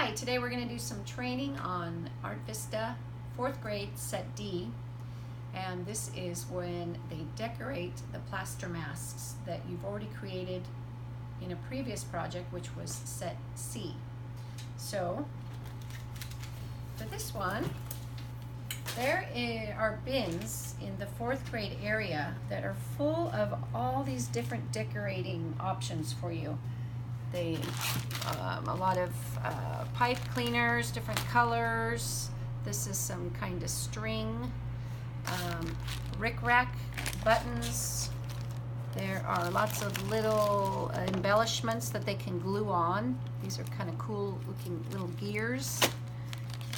Hi, today we're going to do some training on Art Vista 4th grade set D, and this is when they decorate the plaster masks that you've already created in a previous project, which was set C. So for this one, there are bins in the 4th grade area that are full of all these different decorating options for you. A lot of pipe cleaners, different colors. This is some kind of string, rickrack buttons. There are lots of little embellishments that they can glue on. These are kind of cool looking little gears.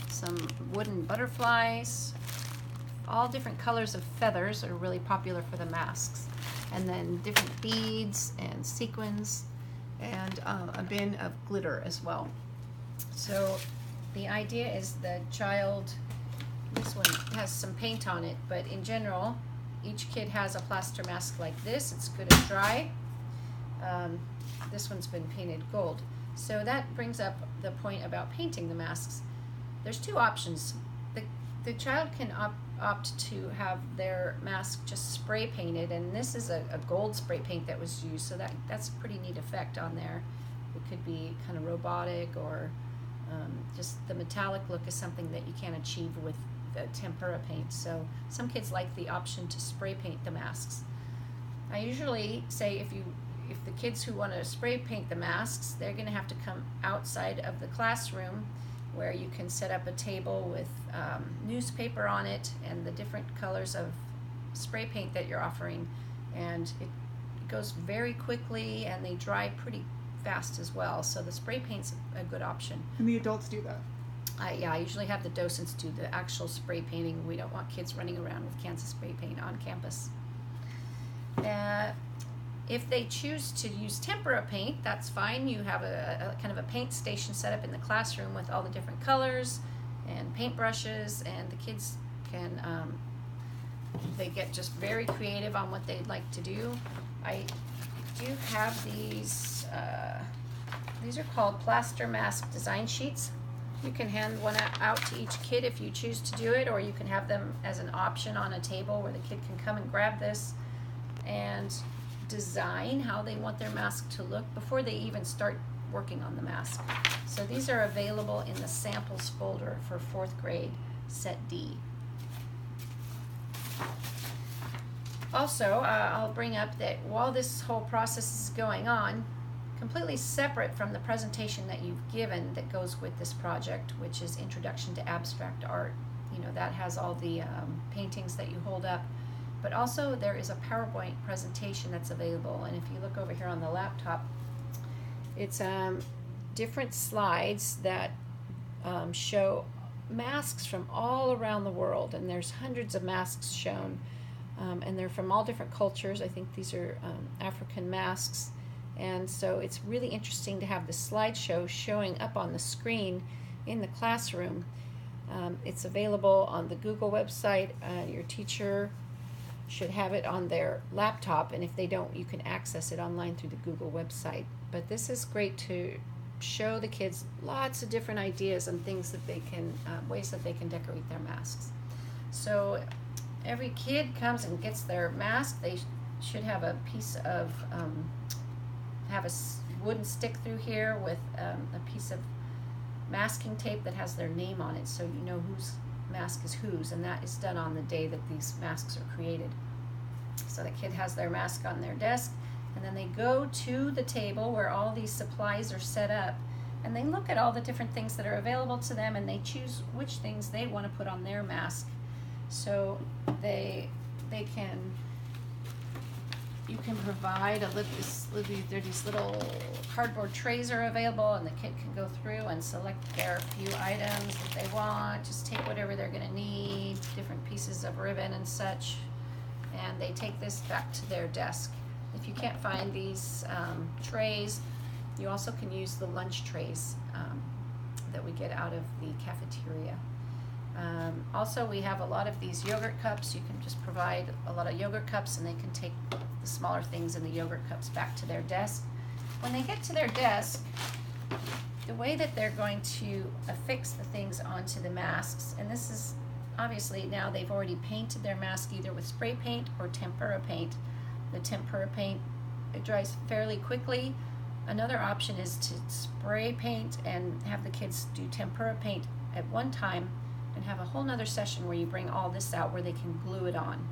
Some wooden butterflies. All different colors of feathers are really popular for the masks. And then different beads and sequins, and a bin of glitter as well. So the idea is the child, this one has some paint on it, but in general, each kid has a plaster mask like this. It's good and dry. This one's been painted gold. So that brings up the point about painting the masks. There's two options. The child can opt to have their mask just spray painted, and this is a gold spray paint that was used, so that's a pretty neat effect on there. It could be kind of robotic, or just the metallic look is something that you can't achieve with the tempera paint. So some kids like the option to spray paint the masks. I usually say if the kids who want to spray paint the masks, they're going to have to come outside of the classroom, where you can set up a table with newspaper on it and the different colors of spray paint that you're offering, and it goes very quickly and they dry pretty fast as well. So the spray paint's a good option. And the adults do that? Yeah, I usually have the docents do the actual spray painting. We don't want kids running around with cans of spray paint on campus. If they choose to use tempera paint, that's fine. You have a kind of a paint station set up in the classroom with all the different colors and paint brushes, and the kids can, they get just very creative on what they'd like to do. I do have these are called plaster mask design sheets. You can hand one out to each kid if you choose to do it, or you can have them as an option on a table where the kid can come and grab this and design how they want their mask to look before they even start working on the mask. So these are available in the samples folder for 4th grade set D. Also, I'll bring up that while this whole process is going on, completely separate from the presentation that you've given that goes with this project, which is Introduction to Abstract Art. You know, that has all the paintings that you hold up. But also there is a PowerPoint presentation that's available, and if you look over here on the laptop, it's different slides that show masks from all around the world, and there's hundreds of masks shown, and they're from all different cultures. I think these are African masks, and so it's really interesting to have the slideshow showing up on the screen in the classroom. It's available on the Google website. Your teacher should have it on their laptop, and if they don't, you can access it online through the Google website. But this is great to show the kids lots of different ideas and things that they can, ways that they can decorate their masks. So every kid comes and gets their mask. They should have a piece of, have a wooden stick through here with a piece of masking tape that has their name on it, so you know whose mask is whose, and that is done on the day that these masks are created. So the kid has their mask on their desk, and then they go to the table where all these supplies are set up, and they look at all the different things that are available to them, and they choose which things they want to put on their mask. So you can provide these little cardboard trays are available, and the kid can go through and select their few items that they want. Just take whatever they're going to need, different pieces of ribbon and such, and they take this back to their desk. If you can't find these trays, you also can use the lunch trays that we get out of the cafeteria. Also, we have a lot of these yogurt cups. You can just provide a lot of yogurt cups, and they can take the smaller things in the yogurt cups back to their desk. When they get to their desk, the way that they're going to affix the things onto the masks, and this is obviously now they've already painted their mask either with spray paint or tempera paint. The tempera paint, it dries fairly quickly. Another option is to spray paint and have the kids do tempera paint at one time and have a whole nother session where you bring all this out where they can glue it on.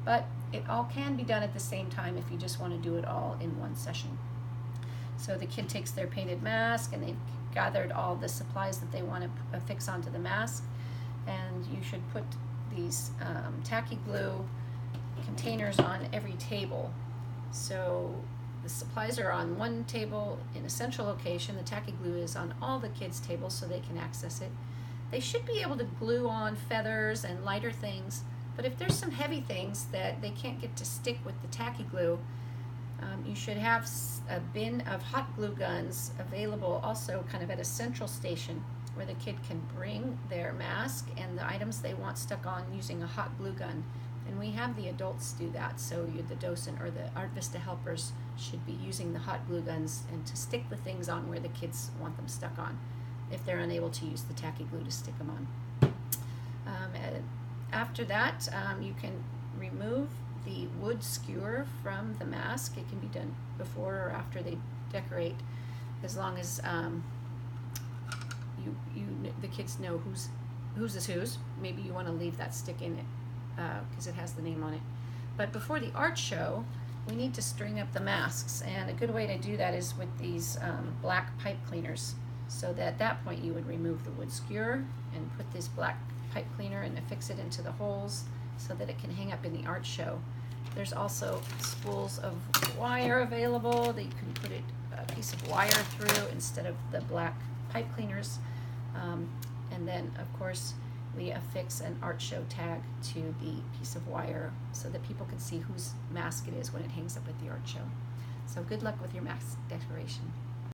But it all can be done at the same time if you just want to do it all in one session. So the kid takes their painted mask and they've gathered all the supplies that they want to affix onto the mask, and you should put these tacky glue containers on every table. So the supplies are on one table in a central location. The tacky glue is on all the kids' tables so they can access it. They should be able to glue on feathers and lighter things, but if there's some heavy things that they can't get to stick with the tacky glue, you should have a bin of hot glue guns available also kind of at a central station where the kid can bring their mask and the items they want stuck on using a hot glue gun. And we have the adults do that, so the docent or the Art Vista helpers should be using the hot glue guns and to stick the things on where the kids want them stuck on, if they're unable to use the tacky glue to stick them on. After that, you can remove the wood skewer from the mask. It can be done before or after they decorate, as long as the kids know whose is whose. Maybe you want to leave that stick in it because it has the name on it. But before the art show, we need to string up the masks, and a good way to do that is with these black pipe cleaners. So that at that point you would remove the wood skewer and put this black pipe cleaner and affix it into the holes so that it can hang up in the art show. There's also spools of wire available that you can put a piece of wire through instead of the black pipe cleaners. And then of course we affix an art show tag to the piece of wire so that people can see whose mask it is when it hangs up at the art show. So good luck with your mask decoration.